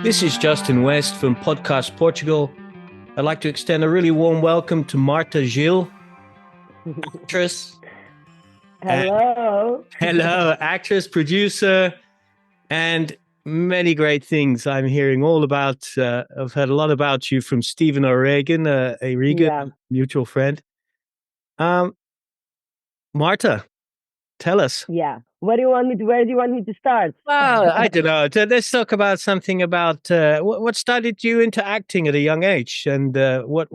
This is Justin West from Podcast Portugal. I'd like to extend a really warm welcome to Marta Gil, actress. Hello. Hello, actress, producer, and many great things I'm hearing all about. I've heard a lot about you from Stephen O'Regan, Yeah, mutual friend. Marta, tell us. yeah. What do you want me to? Where do you want me to start? Well, I don't know. Let's talk about something about what started you into acting at a young age, and what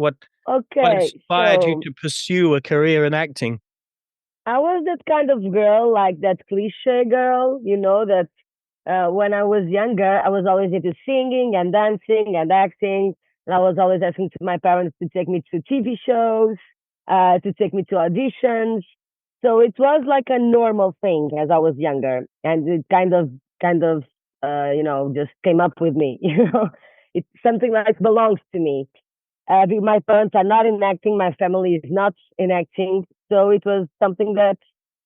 Okay, inspired you so to pursue a career in acting. I was that kind of girl, like that cliche girl, that when I was younger, I was always into singing and dancing and acting, and I was always asking to my parents to take me to TV shows, to take me to auditions. So it was like a normal thing as I was younger, and it kind of, just came up with me. It's something that belongs to me. My parents are not in acting, my family is not in acting, so it was something that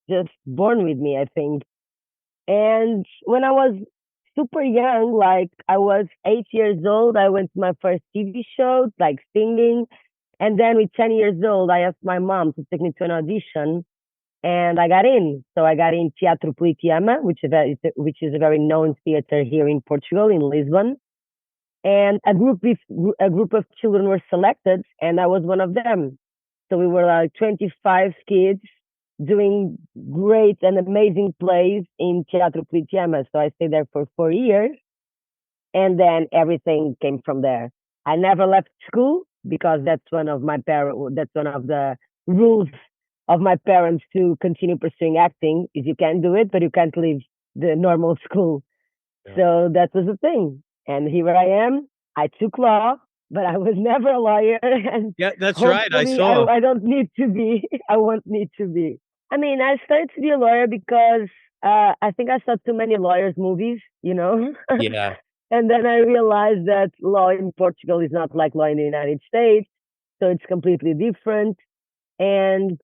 just born with me, I think. And when I was super young, like I was 8 years old, I went to my first TV show, like singing. And then with 10 years old, I asked my mom to take me to an audition and I got in. So I got in Teatro Politeama, which is a very known theater here in Portugal, in Lisbon. And a group of children were selected, and I was one of them. So we were like 25 kids doing great and amazing plays in Teatro Politeama. So I stayed there for 4 years, and then everything came from there. I never left school because that's one of the rules of my parents to continue pursuing acting is you can do it, but you can't leave the normal school. Yeah. So that was the thing. And here I am. I took law, but I was never a lawyer. And Yeah, that's right. I hopefully saw. I don't need to be. I won't need to be. I mean, I started to be a lawyer because I think I saw too many lawyers movies, Yeah, and then I realized that law in Portugal is not like law in the United States. So it's completely different. And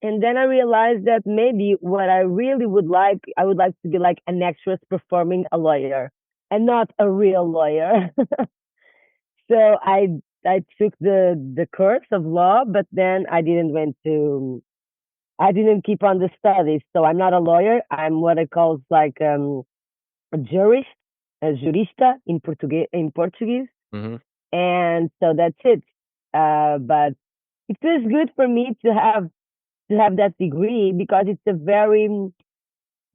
and then I realized that maybe what I really I would like to be like an actress performing a lawyer and not a real lawyer. So I took the course of law, but then I didn't keep on the studies. So I'm not a lawyer. I'm what I call like a jurist, a jurista in Portuguese. hmm And so that's it. But it feels good for me to have that degree because it's a very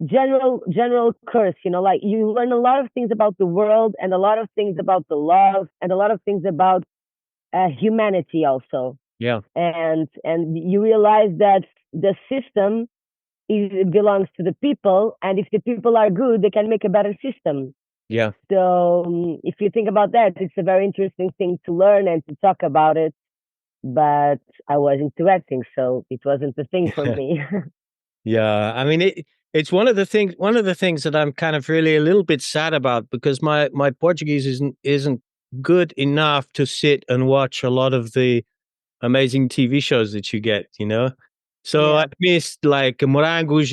general course, like you learn a lot of things about the world and a lot of things about the love and a lot of things about humanity also. yeah, And you realize that the system belongs to the people, and if the people are good they can make a better system. yeah. So if you think about that, it's a very interesting thing to learn and to talk about it, but I was into acting, so it wasn't the thing for me. Yeah, I mean it's one of the things that I'm kind of really a little bit sad about because my Portuguese isn't good enough to sit and watch a lot of the amazing TV shows that you get, you know? So I Yeah. missed like Morangos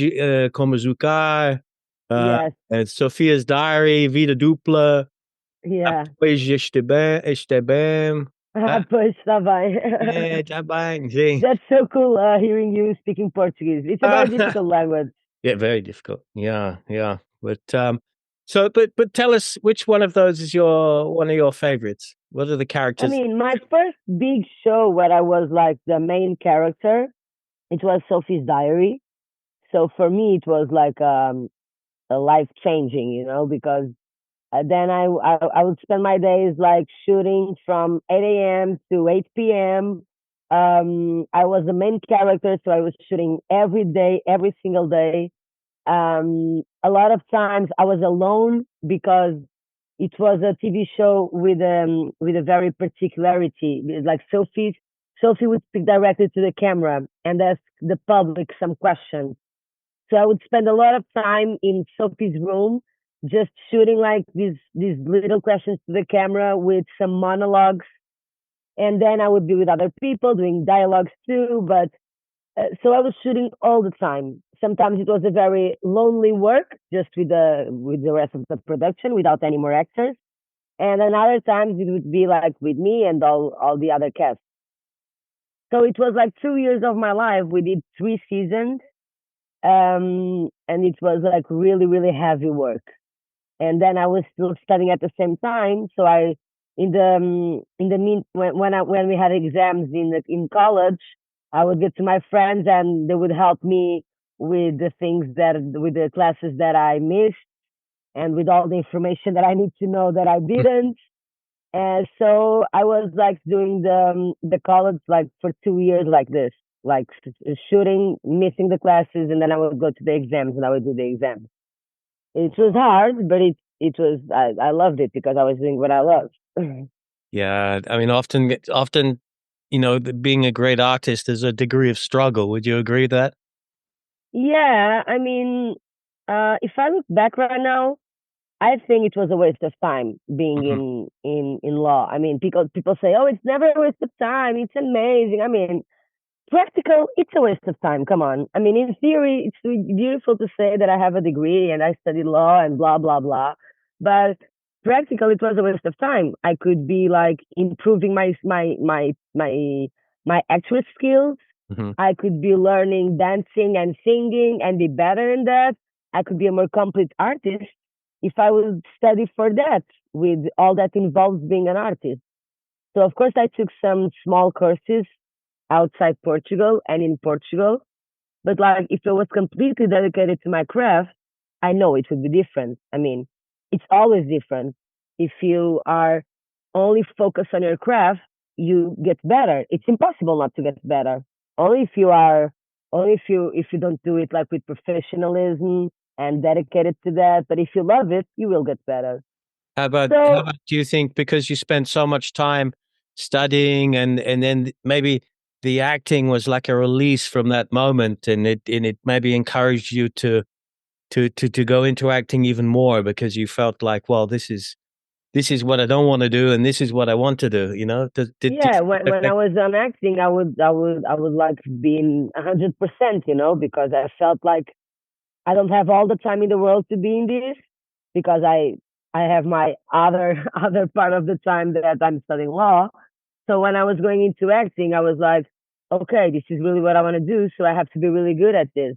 com Açúcar, uh, Yes. and Sophia's Diary, Vida Dupla, Yeah. depois Este Bem. Ah, Ah, pois está bem. tá bem, sim. That's so cool, hearing you speaking Portuguese. It's a very difficult language. Yeah, very difficult. Yeah, yeah. But tell us which one of those is one of your favorites? What are the I characters? mean, my first big show where I was like the main character, it was Sophie's Diary. So for me, it was like a life changing, because then I would spend my days like shooting from 8 a.m. to 8 p.m. I was the main character, so I was shooting every day, every single day. A lot of times I was alone because it was a TV show with a very particularity. Like Sophie would speak directly to the camera and ask the public some questions. So I would spend a lot of time in Sophie's room, just shooting like these little questions to the camera with some monologues, and then I would be with other people doing dialogues too. But so I was shooting all the time. Sometimes it was a very lonely work, just with the rest of the production, without any more actors. and then other times it would be like with me and all the other cast. So it was like 2 years of my life. We did 3 seasons, and it was like really really heavy work. And then I was still studying at the same time. So I, in the mean when we had exams in college, I would get to my friends and they would help me with the things that with the classes that I missed and with all the information that I need to know that I didn't. And so I was like doing the college like for 2 years like this, like shooting, missing the classes, and then I would go to the exams and I would do the exams. It was hard, but it was I loved it because I was doing what I loved. Yeah, I mean, often, being a great artist is a degree of struggle. Would you agree with that? Yeah, I mean, if I look back right now, I think it was a waste of time being Mhm. in law. I mean, people say, "Oh, it's never a waste of time. It's amazing." I mean, practical, it's a waste of time. Come on. I mean, in theory, it's beautiful to say that I have a degree and I studied law and blah, blah, blah. But practical, it was a waste of time. I could be like improving my actual skills. Mhm. I could be learning dancing and singing and be better in that. I could be a more complete artist if I would study for that with all that involves being an artist. So of course I took some small courses outside Portugal and in Portugal. But like if I was completely dedicated to my craft, I know it would be different. I mean, it's always different. If you are only focused on your craft, you get better. It's impossible not to get better. Only if you are only if you don't do it like with professionalism and dedicated to that. But if you love it, you will get better. How So about do you think because you spent so much time studying and then maybe the acting was like a release from that moment and it maybe encouraged you to go into acting even more because you felt like, well, this is what I don't want to do and this is what I want to do, you know? Did yeah, it when I affect? was on acting, I would like be in 100%, because I felt like I don't have all the time in the world to be in this because I have my other other part of the time that I'm studying law. So when I was going into acting, I was like, okay, this is really what I want to do, so I have to be really good at this.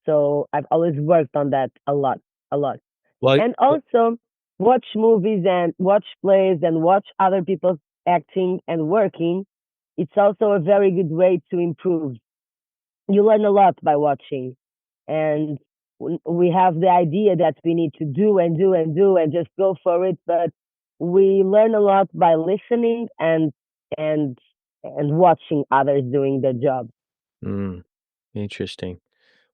So I've always worked on that a lot, a lot. Well, And also watch movies and watch plays and watch other people acting and working. It's also a very good way to improve. You learn a lot by watching, and we have the idea that we need to do and do and do and just go for it, but we learn a lot by listening and and watching others doing their job. mm, interesting.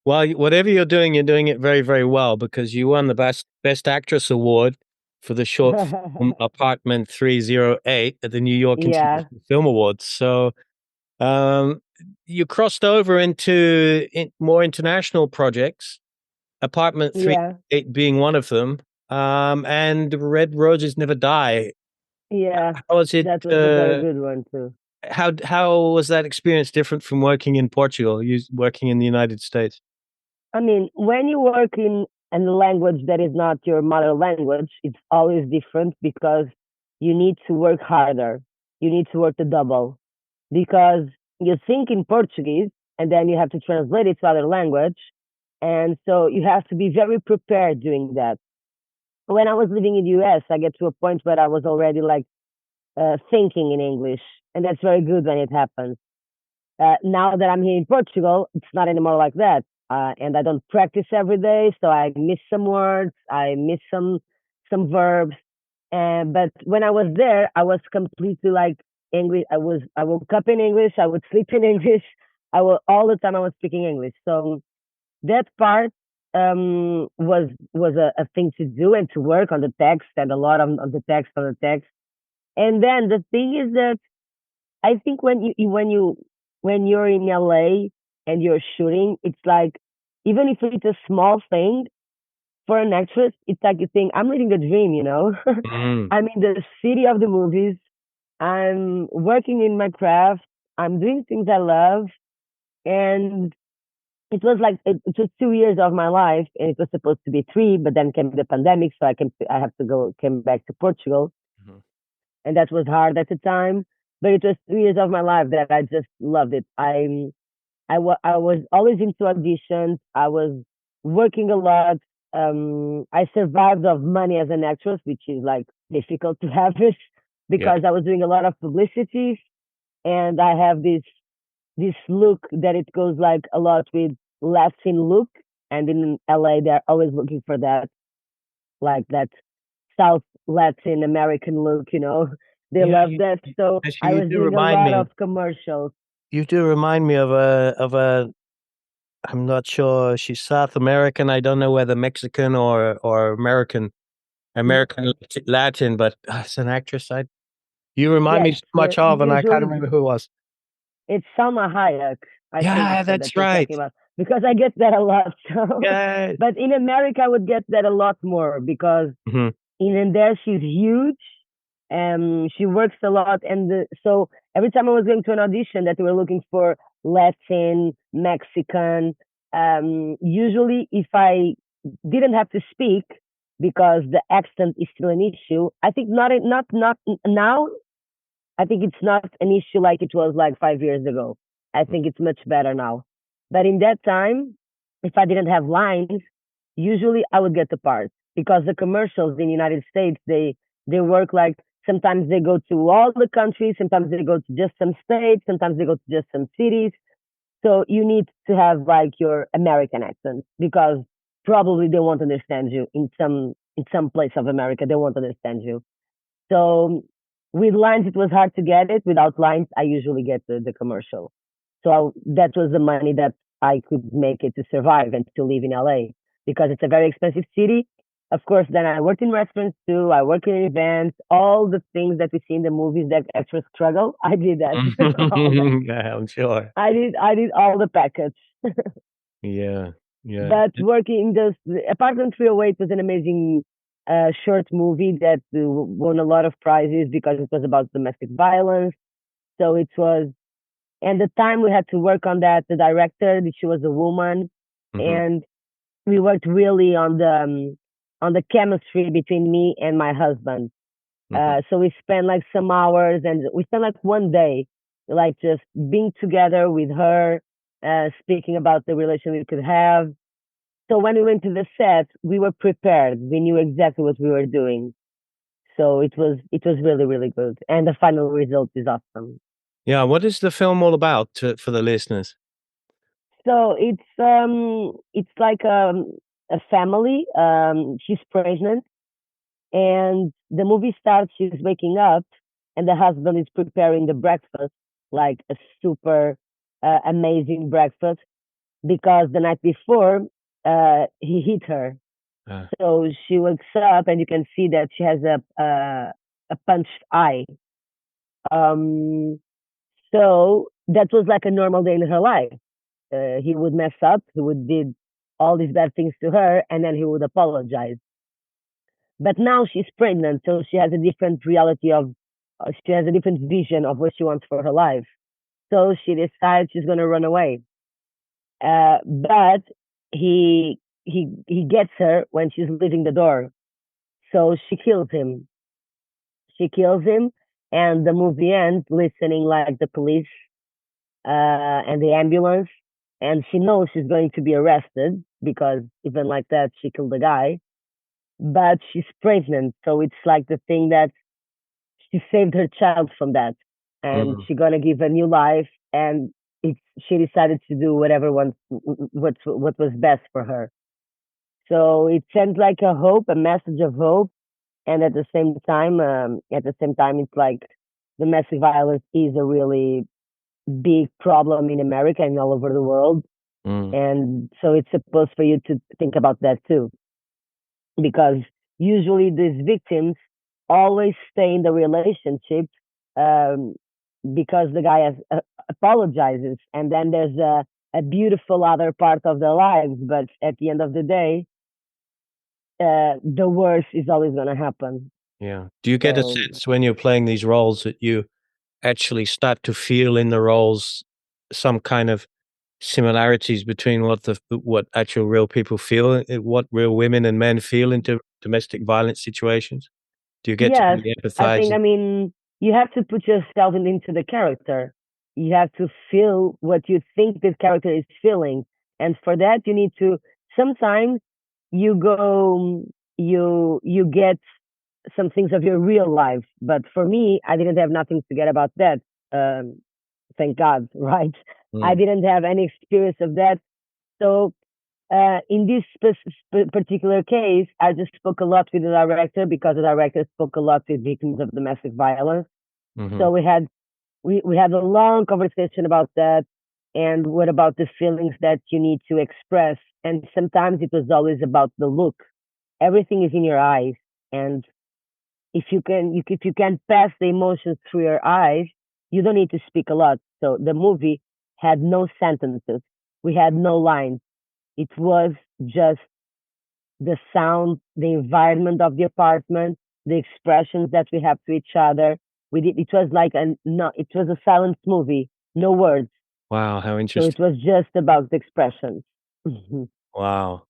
Well, whatever you're doing it very, very well because you won the best actress award for the short film Apartment 308 at the New York Yeah, International Film Awards. So, um, you crossed over into more international projects, Apartment yeah, 308 being one of them, and Red Roses Never Die. yeah. How was it? That was a very good one too. How was that experience different from working in Portugal, you working in the United States? I mean, when you work in a language that is not your mother language, it's always different because you need to work harder. You need to work the double because you think in Portuguese and then you have to translate it to other language. And so you have to be very prepared doing that. When I was living in the US, I get to a point where I was already like thinking in English. And that's very good when it happens. Now that I'm here in Portugal, it's not anymore like that. And I don't practice every day, so I miss some words, I miss some verbs. And but when I was there, I was completely like English. I woke up in English, I would sleep in English. I will all the time I was speaking English. So that part was a thing to do and to work on the text and a lot on the text. And then the thing is that I think when you're in LA and you're shooting, it's like even if it's a small thing for an actress, it's like you think I'm living the dream. Mm. I'm in the city of the movies. I'm working in my craft. I'm doing things I love, and it was like it was 2 years of my life, and it was supposed to be three, but then came the pandemic, so I have to go came back to Portugal. and that was hard at the time. But it was 2 years of my life that I just loved it. I was always into auditions. I was working a lot. I survived of money as an actress, which is like difficult to have it Yeah. because I was doing a lot of publicities, and I have this look that it goes like a lot with Latin look, and in LA they're always looking for that, like that South Latin American look, you know. They Yeah, love that. So actually, I you was do doing a remind lot me. of commercials. You do remind me of a. I'm not sure she's South American. I don't know whether Mexican or American Latin, but it's an actress. You remind Yeah, me so much of, and I can't usually remember who it was. it's Salma Hayek, I think Yeah, so, that that's you're right. talking about. Because I get that a lot. So, Yeah. but in America, I would get that a lot more because Mhm. in there she's huge. She works a lot, and so every time I was going to an audition that we were looking for Latin, Mexican, usually if I didn't have to speak because the accent is still an issue, I think not now. I think it's not an issue like it was like 5 years ago. I think it's much better now. But in that time, if I didn't have lines, usually I would get the part because the commercials in the United States they work like sometimes they go to all the countries, sometimes they go to just some states, sometimes they go to just some cities. So you need to have like your American accent because probably they won't understand you in some place of America. They won't understand you. So with lines, it was hard to get it. Without lines, I usually get the commercial. So that was the money that I could make it to survive and to live in LA because it's a very expensive city. Of course, then I worked in restaurants too. I worked in events, all the things that we see in the movies that extras struggle. I did that, all that. Yeah, I'm sure. I did all the package. Yeah, yeah. But working this Apartment 308 was an amazing short movie that won a lot of prizes because it was about domestic violence. So it was, and the time we had to work on that, the director, she was a woman, Mhm, and we worked really on the chemistry between me and my husband. mhm. So we spent like some hours, and we spent like one day, like just being together with her, speaking about the relation we could have. So when we went to the set, we were prepared. We knew exactly what we were doing. So it was really really good, and the final result is awesome. Yeah, what is the film all about for the listeners? So it's like a family. She's pregnant, and the movie starts. She's waking up, and the husband is preparing the breakfast, like a super amazing breakfast, because the night before he hit her. Uh, So she wakes up and you can see that she has a punched eye. Um, so that was like a normal day in her life. He would mess up, he would did all these bad things to her, and then he would apologize. But now she's pregnant, so she has a different reality of, she has a different vision of what she wants for her life. So she decides she's gonna run away. But he gets her when she's leaving the door. So she kills him. She kills him, and the movie ends listening like the police and the ambulance, and she knows she's going to be arrested because even like that she killed the guy. But she's pregnant, so it's like the thing that she saved her child from that, and mm, she's gonna give a new life, and it's she decided to do whatever what was best for her. So it sends like a hope, a message of hope, and at the same time, it's like domestic violence is a really big problem in America and all over the world, mm, and so it's supposed for you to think about that too, because usually these victims always stay in the relationship um, because the guy apologizes, and then there's a beautiful other part of their lives, but at the end of the day, the worst is always going to happen. yeah. Do you get a So sense when you're playing these roles that you actually start to feel in the roles some kind of similarities between what actual real people feel, what real women and men feel into domestic violence situations? Do you get to Yes, really I empathize? think, I mean, you have to put yourself into the character. You have to feel what you think the character is feeling. And for that, you need to, sometimes you go, you get some things of your real life. But for me, I didn't have nothing to get about that. Um, thank God, right? I Mm, didn't have any experience of that. So in this particular case, I just spoke a lot with the director because the director spoke a lot with victims of domestic violence. hmm. So we had a long conversation about that and what about the feelings that you need to express. And sometimes it was always about the look. Everything is in your eyes, and if you can pass the emotions through your eyes, you don't need to speak a lot. So the movie had no sentences. We had no lines. It was just the sound, the environment of the apartment, the expressions that we have to each other. We did. It was like a no. It was a silent movie, no words. Wow, how So it interesting. was just about the expressions. Mhm. Wow,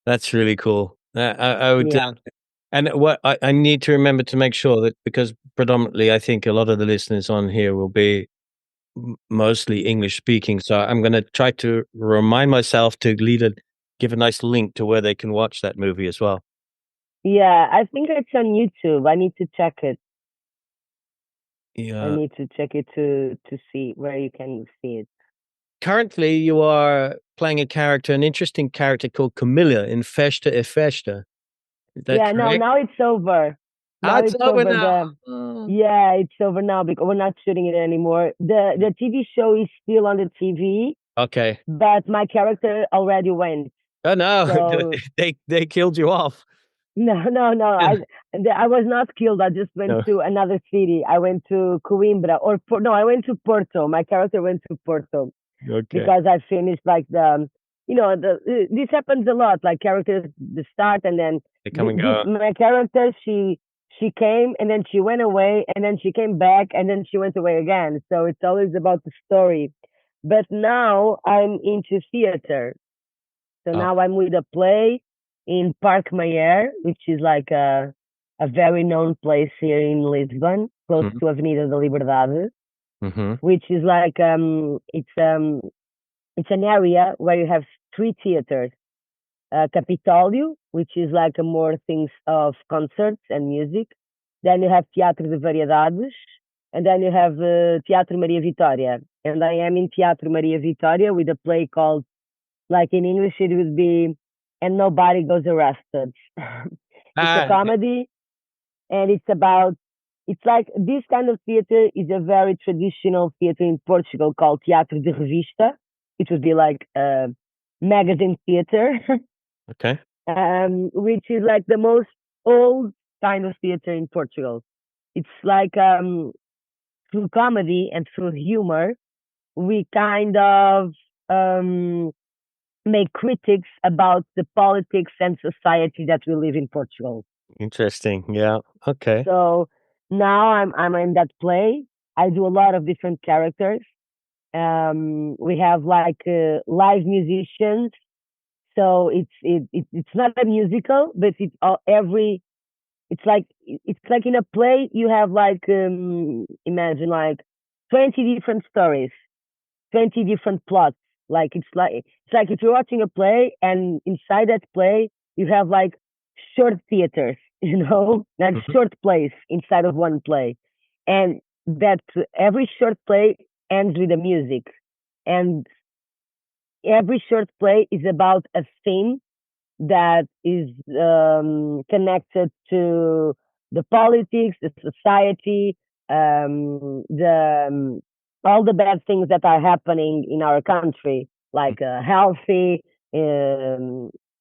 that's really cool. I would, Yeah, and what I need to remember to make sure that because predominantly I think a lot of the listeners on here will be mostly English speaking, so I'm going to try to remind myself to give a nice link to where they can watch that movie as well. yeah. I think it's on YouTube. I need to check it. I Yeah. need to check it to see where you can see it. Currently, you are playing a character, an interesting character called Camilla in Festa e Festa. Is that Yeah, no, correct? now it's over. Ah, Now it's it's over over. now. The Oh, Yeah, it's over now because we're not shooting it anymore. The TV show is still on the TV, okay. but my character already went. Oh no, So they killed you off. no, no, no. I was not killed. I just went No. to another city. I went to Coimbra no, I went to Porto. My character went to Porto Okay. because I finished like this happens a lot. Like characters the start and then They come and go. my character she came and then she went away and then she came back and then she went away again. So it's always about the story. But now I'm into theater. So Oh. now I'm with a play in Parque Mayer, which is like a very known place here in Lisbon, close Mhm. to Avenida da Liberdade, Mhm. which is like it's an area where you have three theaters. Capitólio, which is like a more things of concerts and music. Then you have Teatro de Variedades, and then you have Teatro Maria Vitória. And I am in Teatro Maria Vitória with a play called, like in English, it would be And Nobody Goes Arrested. It's a Ah, comedy, and it's like this kind of theater is a very traditional theater in Portugal called Teatro de Revista. It would be like a magazine theater. okay. Which is like the most old kind of theater in Portugal. It's like through comedy and through humor, we kind of um, make critics about the politics and society that we live in Portugal. Interesting. Yeah. Okay. So now I'm in that play. I do a lot of different characters. We have like live musicians. So it's not a musical, but it's like in a play you have like imagine like 20 different stories, 20 different plots. Like it's like if you're watching a play and inside that play you have like short theaters, like Mhm. short plays inside of one play. And that every short play ends with a music. And every short play is about a theme that is connected to the politics, the society, the all the bad things that are happening in our country, like healthy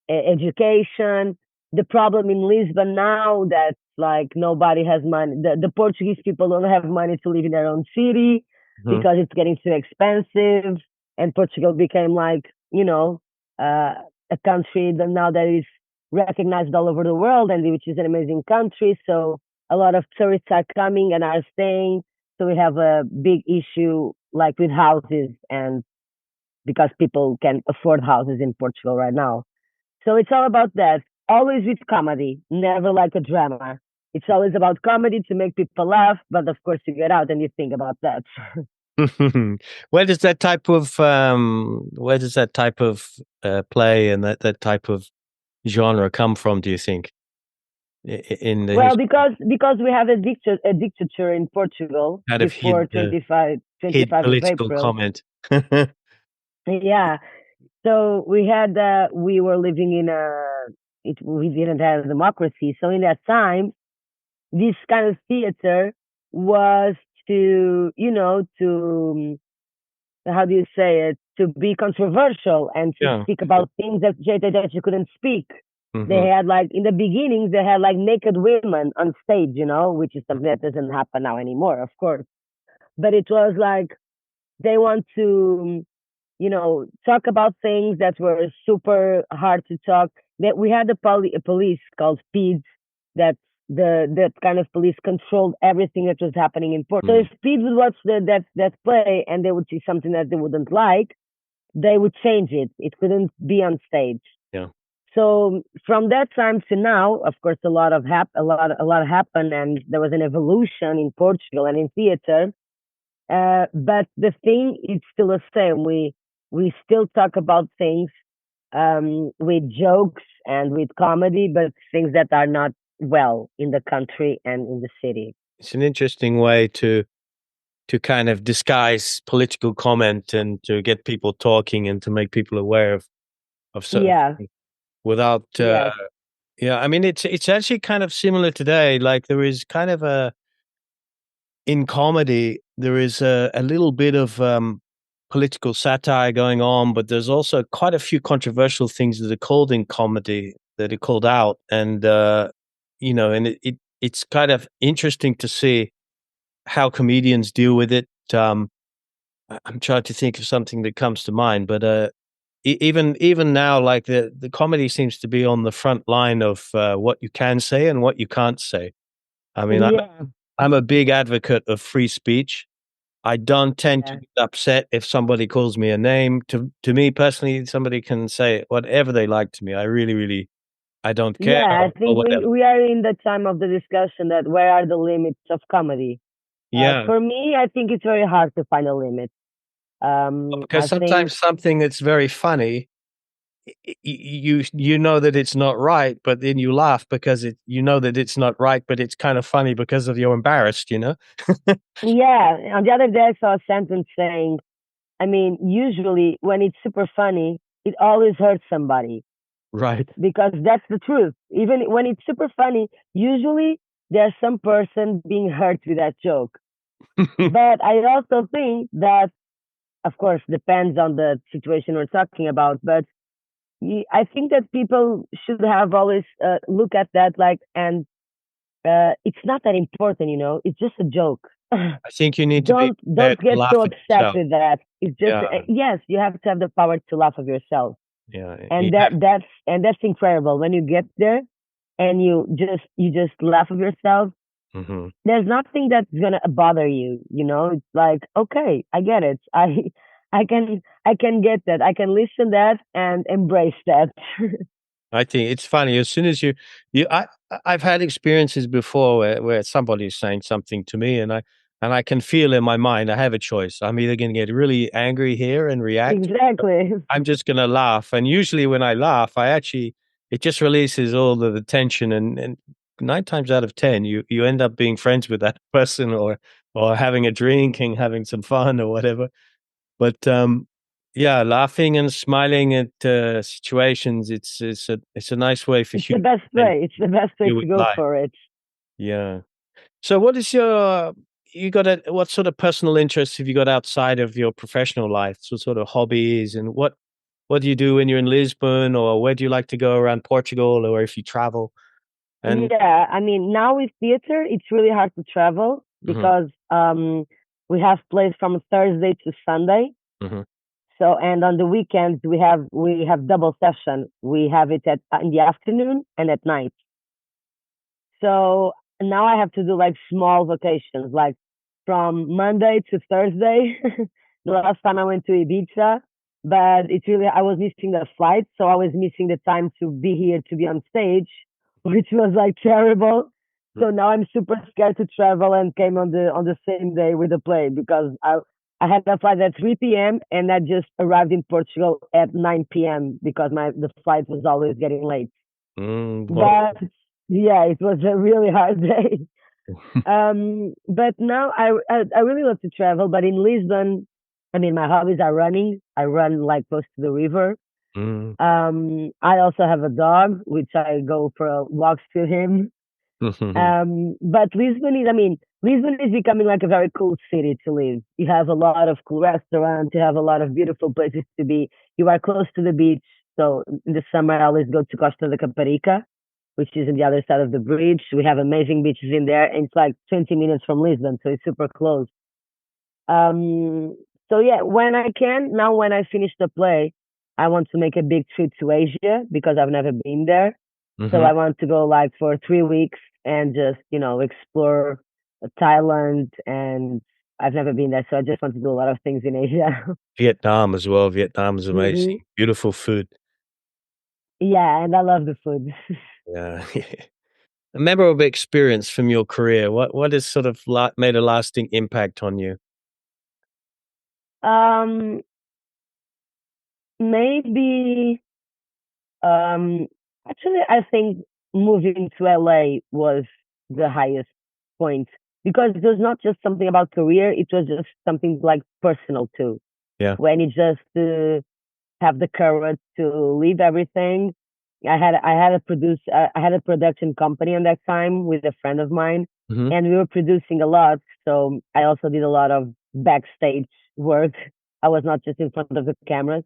education. The problem in Lisbon now that like nobody has money. The Portuguese people don't have money to live in their own city Mhm. because it's getting too expensive, and Portugal became like uh, a country that now that is recognized all over the world and which is an amazing country. So a lot of tourists are coming and are staying. So we have a big issue like with houses and because people can afford houses in Portugal right now. So it's all about that. Always with comedy, never like a drama. It's always about comedy to make people laugh, but of course you get out and you think about that. Where does that type of play and that type of genre come from, do you think, in the Well, history? because we have a dictator in Portugal Kind of before hid 25 of political April. comment. Yeah. So we were living in we didn't have democracy. So in that time, this kind of theater was to, how do you say it, to be controversial and to Yeah. speak about things that you couldn't speak. They Hmm. had like in the beginning they had like naked women on stage, which is something that doesn't happen now anymore, of course. But it was like they want to, talk about things that were super hard to talk. That we had a police called Speeds that that kind of police controlled everything that was happening in Port. So if Speeds would watch that play and they would see something that they wouldn't like, they would change it. It couldn't be on stage. Yeah. So from that time to now, of course, a lot happened, and there was an evolution in Portugal and in theater. But the thing is still the same. We still talk about things with jokes and with comedy, but things that are not well in the country and in the city. It's an interesting way to kind of disguise political comment and to get people talking and to make people aware of certain Yeah. things without Yes. yeah, I mean it's actually kind of similar today. Like there is kind of a in comedy, there is a little bit of political satire going on, but there's also quite a few controversial things that are called in comedy that are called out, and and it's kind of interesting to see how comedians deal with it. I'm trying to think of something that comes to mind, but even now, like the comedy seems to be on the front line of what you can say and what you can't say. I mean, Yeah. I'm a big advocate of free speech. I don't tend to Yeah. get upset if somebody calls me a name. To me personally, somebody can say whatever they like to me. I really, really, I don't care Yeah, I or think whatever. we are in the time of the discussion that where are the limits of comedy? Yeah, For me, I think it's very hard to find a limit. because I think sometimes something that's very funny, you know that it's not right, but then you laugh because you know that it's not right, but it's kind of funny because of you're embarrassed, you know? yeah. On the other day, I saw a sentence saying, I mean, usually when it's super funny, it always hurts somebody Right. because that's the truth. Even when it's super funny, usually there's some person being hurt with that joke. But I also think that, of course, depends on the situation we're talking about. But I think that people should have always look at that like, and it's not that important, It's just a joke. I think you need to be Don't prepared to get so laugh at upset yourself. with that. It's just Yeah, yes, you have to have the power to laugh at yourself, yeah. You and have that's incredible when you get there and you just laugh at yourself. mhm. There's nothing that's gonna bother you. It's like okay, I get it. I can get that. I can listen that and embrace that. I think it's funny as soon as I've had experiences before where somebody is saying something to me and I can feel in my mind I have a choice. I'm either going to get really angry here and react. Exactly. I'm just going to laugh. And usually when I laugh, it just releases all of the tension and nine times out of 10, you end up being friends with that person or having a drink and having some fun or whatever. But, yeah, laughing and smiling at, situations, it's a nice way for It's the humans best to way. It's the best way deal to with go life. for it. Yeah. So what is what sort of personal interests have you got outside of your professional life? So sort of hobbies and what do you do when you're in Lisbon, or where do you like to go around Portugal, or if you travel? And Yeah, I mean, now with theater, it's really hard to travel mhm, because we have plays from Thursday to Sunday. mhm, So, and on the weekends we have double session. We have it at in the afternoon and at night. So now I have to do like small vacations, like from Monday to Thursday. The last time I went to Ibiza, but it's really I was missing the flight, so I was missing the time to be here to be on stage, which was like terrible. So now I'm super scared to travel and came on the same day with the plane because I had a flight at 3 p.m. and I just arrived in Portugal at 9 p.m. because my the flight was always getting late. What? But yeah, it was a really hard day. But now I really love to travel. But in Lisbon, I mean, my hobbies are running. I run like close to the river. Mm. I also have a dog, which I go for walks with him. But Lisbon is, I mean, Lisbon is becoming like a very cool city to live. You have a lot of cool restaurants. You have a lot of beautiful places to be. You are close to the beach. So in the summer, I always go to Costa da Caparica, which is on the other side of the bridge. We have amazing beaches in there, and it's like 20 minutes from Lisbon, so it's super close. Um, so yeah, when I can, now when I finish the play, I want to make a big trip to Asia because I've never been there. So Hmm. I want to go like for 3 weeks and just, explore Thailand, and I've never been there. So I just want to do a lot of things in Asia. Vietnam as well. Vietnam is amazing. hmm Beautiful food. Yeah, and I love the food. Yeah. A memorable experience from your career. What has sort of made a lasting impact on you? um, maybe, um, actually, I think moving to LA was the highest point because it was not just something about career, it was just something like personal too. Yeah. When it just have the courage to leave everything. I had a production company on that time with a friend of mine, Mhm. and we were producing a lot. So I also did a lot of backstage work. I was not just in front of the cameras.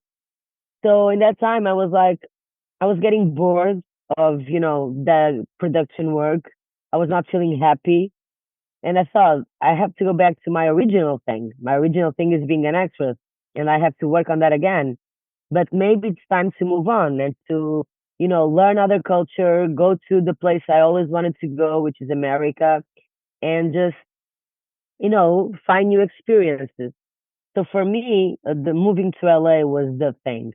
So in that time, I was getting bored of the production work. I was not feeling happy, and I thought I have to go back to my original thing. My original thing is being an actress, and I have to work on that again. But maybe it's time to move on and to, learn other culture, go to the place I always wanted to go, which is America, and just, find new experiences. So for me, the moving to LA was the thing.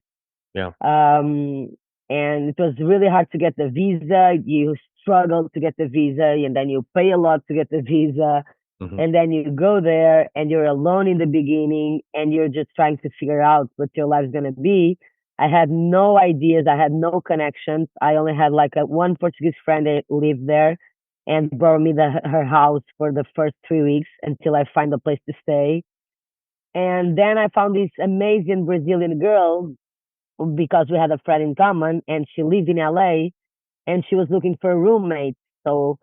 Yeah. Um, and it was really hard to get the visa. You struggle to get the visa, and then you pay a lot to get the visa. Mhm. And then you go there and you're alone in the beginning and you're just trying to figure out what your life's going to be. I had no ideas. I had no connections. I only had like one Portuguese friend that lived there and brought me her house for the first 3 weeks until I find a place to stay. And then I found this amazing Brazilian girl because we had a friend in common and she lived in LA and she was looking for a roommate. So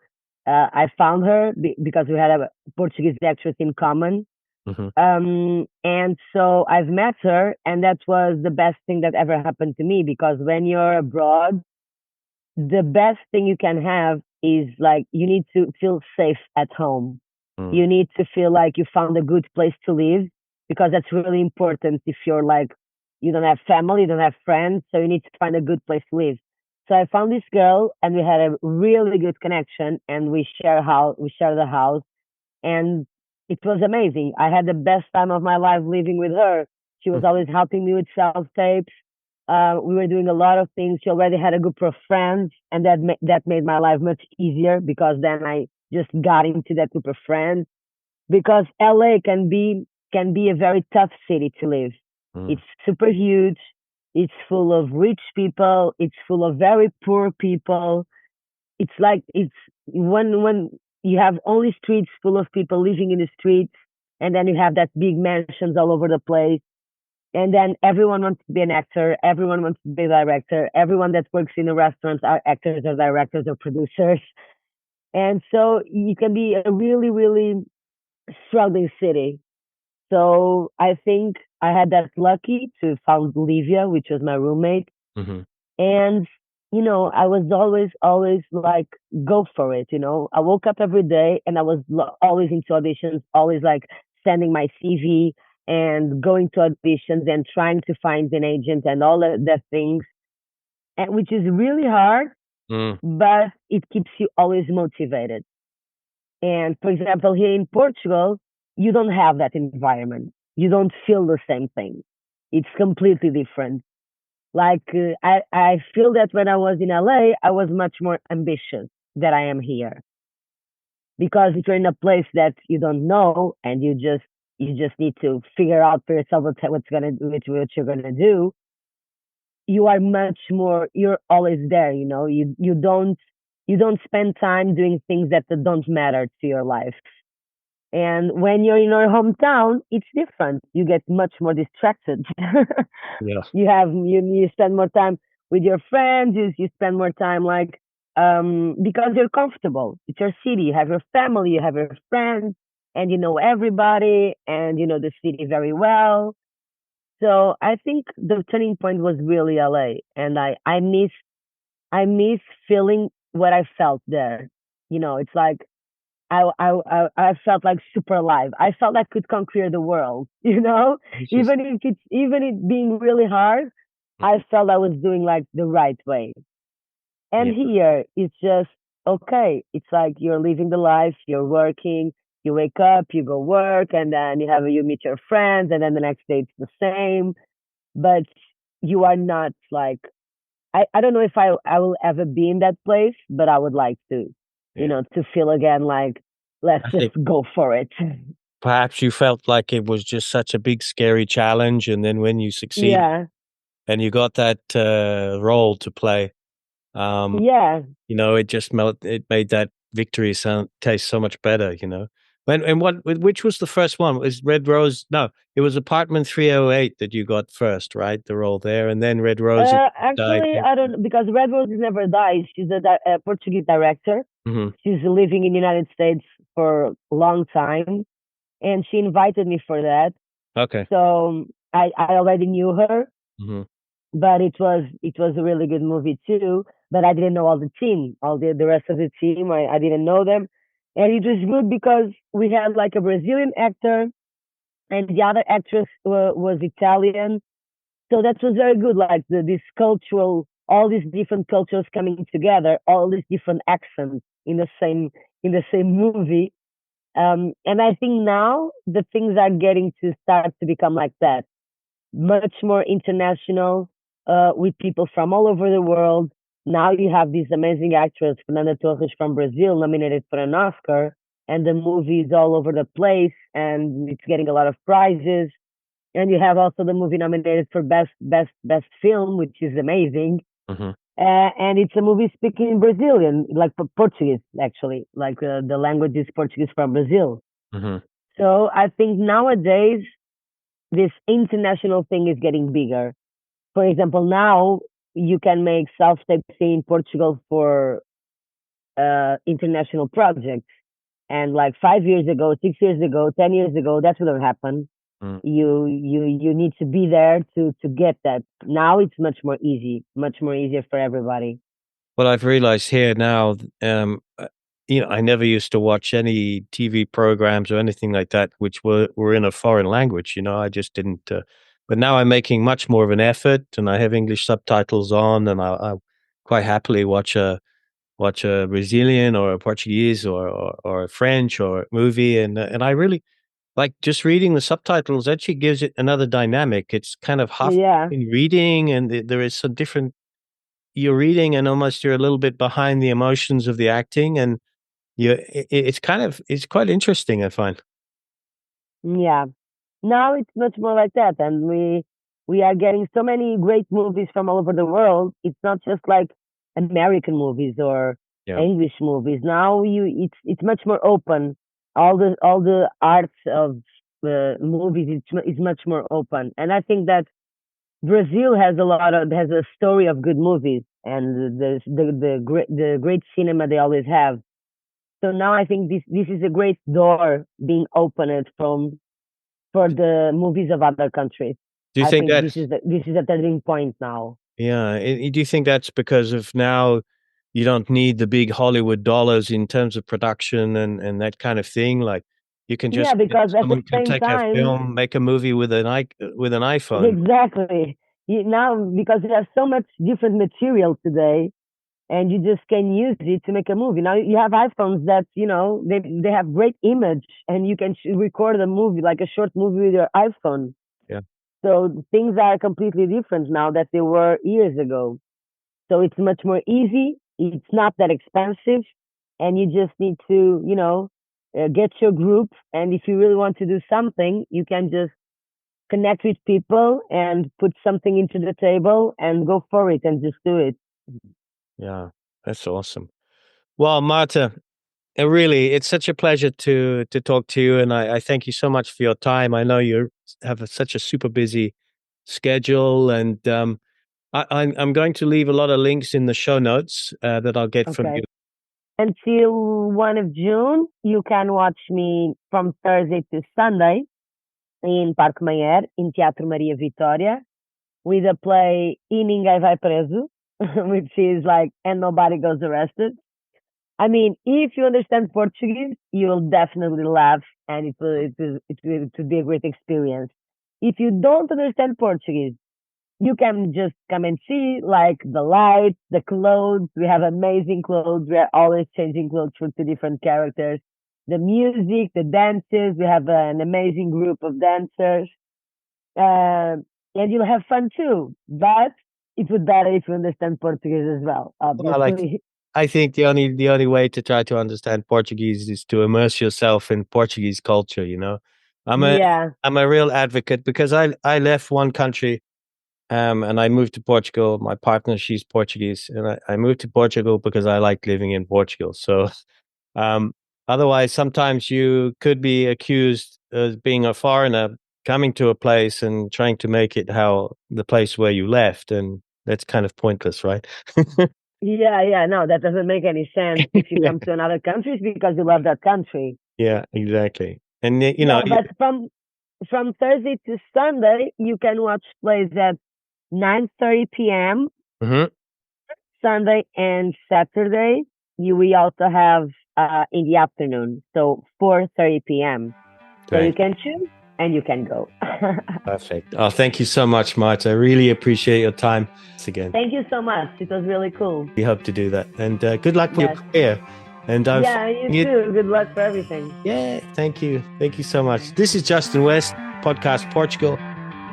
I found her because we had a Portuguese actress in common. Mhm. And so I've met her, and that was the best thing that ever happened to me because when you're abroad, the best thing you can have is like you need to feel safe at home. Mm. You need to feel like you found a good place to live because that's really important if you're like you don't have family, you don't have friends, so you need to find a good place to live. So I found this girl and we had a really good connection and we share the house and it was amazing. I had the best time of my life living with her. She was Mm. always helping me with self tapes. We were doing a lot of things. She already had a group of friends, and that made my life much easier because then I just got into that group of friends. Because LA can be a very tough city to live. Mm. It's super huge. It's full of rich people. It's full of very poor people. It's like it's when you have only streets full of people living in the streets, and then you have that big mansions all over the place, and then everyone wants to be an actor, everyone wants to be a director, everyone that works in the restaurants are actors or directors or producers, and so you can be a really really struggling city. So I think I had that lucky to found Livia, which was my roommate, Mhm. and, I was always like, go for it. I woke up every day and I was always into auditions, always like sending my CV and going to auditions and trying to find an agent and all the things, and, which is really hard, Mm. but it keeps you always motivated. And for example, here in Portugal, you don't have that environment. You don't feel the same thing. It's completely different. Like I feel that when I was in LA, I was much more ambitious than I am here. because if you're in a place that you don't know and you just need to figure out for yourself what you're gonna do, you are much more, you're always there, you don't spend time doing things that don't matter to your life. And when you're in your hometown, it's different. You get much more distracted. Yeah. You spend more time with your friends. You spend more time like because you're comfortable. It's your city. You have your family. You have your friends, and you know everybody, and you know the city very well. So I think the turning point was really LA, and I miss feeling what I felt there. It's like I felt like super alive. I felt I could conquer the world. It's just Even it being really hard, I felt I was doing like the right way. And yeah. here it's just okay. It's like you're living the life, you're working, you wake up, you go work, and then you meet your friends, and then the next day it's the same. But you are not like I don't know if I will ever be in that place, but I would like to, Yeah. to feel again like let's I just think go for it. perhaps you felt like it was just such a big, scary challenge, and then when you succeeded Yeah, and you got that role to play, um, yeah. it made that victory sound taste so much better. And which was the first one? Was Red Rose? No, it was Apartment 308 that you got first, right? The role there, and then Red Rose died. Actually, I don't because Red Rose never died. She's a Portuguese director. Hmm. She's living in the United States for a long time, and she invited me for that. Okay. So I already knew her, Hmm. but it was a really good movie too. But I didn't know all the team, all the rest of the team. I didn't know them, and it was good because we had like a Brazilian actor, and the other actress was Italian. So that was very good. Like this cultural, all these different cultures coming together, all these different accents in the same movie. And I think now the things are getting to start to become like that, much more international, with people from all over the world. Now you have this amazing actress, Fernanda Torres from Brazil, nominated for an Oscar, and the movie is all over the place, and it's getting a lot of prizes. And you have also the movie nominated for best film, which is amazing. Hmm. And it's a movie speaking in Brazilian, like Portuguese, actually, like the language is Portuguese from Brazil. Hmm. So I think nowadays this international thing is getting bigger. For example, now you can make self-tape in Portugal for international projects. And like 5 years ago, 6 years ago, 10 years ago, that would have happened. You need to be there to get that. Now it's much more easier for everybody. Well, I've realized here now, I never used to watch any TV programs or anything like that which were in a foreign language. I just didn't. But now I'm making much more of an effort, and I have English subtitles on, and I quite happily watch a Brazilian or a Portuguese or a French or a movie, and I really like just reading the subtitles. Actually, gives it another dynamic. It's kind of half Yeah, in reading, and there is some different you're reading and almost you're a little bit behind the emotions of the acting and it's quite interesting, I find. yeah. Now it's much more like that, and we are getting so many great movies from all over the world. It's not just like American movies or Yeah. English movies. Now it's much more open. All the arts of movies is much more open, and I think that Brazil has a story of good movies and the great cinema they always have. So now I think this is a great door being opened from for the movies of other countries. Do you I think think that's this is a turning point now. yeah, do you think that's because of now you don't need the big Hollywood dollars in terms of production and that kind of thing? Like you can Yeah, just because at the someone can same take a time, film, make a movie with with an iPhone. exactly. Now because we have so much different material today, and you just can use it to make a movie. Now you have iPhones that they have great image, and you can record a movie like a short movie with your iPhone. Yeah. So things are completely different now that they were years ago. So it's much more easy. It's not that expensive. and you just need to, get your group. And if you really want to do something, you can just connect with people and put something into the table and go for it and just do it. Yeah, that's awesome. Well, Marta, really, it's such a pleasure to talk to you, and I thank you so much for your time. I know you have such a super busy schedule, and I'm going to leave a lot of links in the show notes that I'll get from you. Okay. Until 1 of June, you can watch me from Thursday to Sunday in Parque Mayer, in Teatro Maria Vitória, with a play E Ninguém Vai Preso, which is like, and nobody goes arrested. I mean, if you understand Portuguese, you will definitely laugh, and it will be a great experience. If you don't understand Portuguese, you can just come and see like the lights, the clothes. We have amazing clothes. We are always changing clothes for two different characters. The music, the dances. We have an amazing group of dancers, and you'll have fun too. But it would be better if you understand Portuguese as well, Well, obviously. I think the only way to try to understand Portuguese is to immerse yourself in Portuguese culture. I'm a Yeah, I'm a real advocate because I left one country, and I moved to Portugal. My partner, she's Portuguese, and I moved to Portugal because I like living in Portugal. So, um, otherwise, sometimes you could be accused of being a foreigner coming to a place and trying to make it how the place where you left, and that's kind of pointless, right? yeah, yeah. No, that doesn't make any sense. If you Yeah, come to another country, it's because you love that country. yeah, exactly. And Yeah, but from Thursday to Sunday, you can watch plays at 9:30 p.m. mhm, Sunday and Saturday. We also have in the afternoon, so 4:30 p.m. So you great. can choose and you can go. Perfect. Oh, thank you so much, Marta. I really appreciate your time. Once again, Thank you so much. It was really cool. we hope to do that. And good luck with your Yes. career. And I'm Yeah, you following it. too. Good luck for everything. Yeah, thank you. Thank you so much. This is Justin West, Podcast Portugal.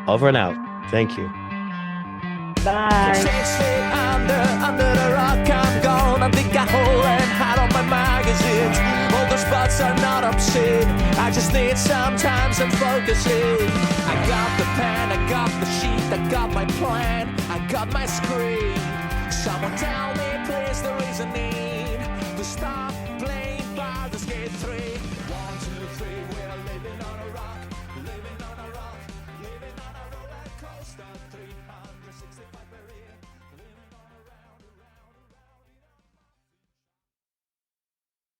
Over and out. Thank you. Bye. Under the rock, I'm gone. I dig a hole and hide on my magazines. All the spots are not obscene. I just need some time, some focusing. I got the pen, I got the sheet, I got my plan, I got my screen. Someone tell me,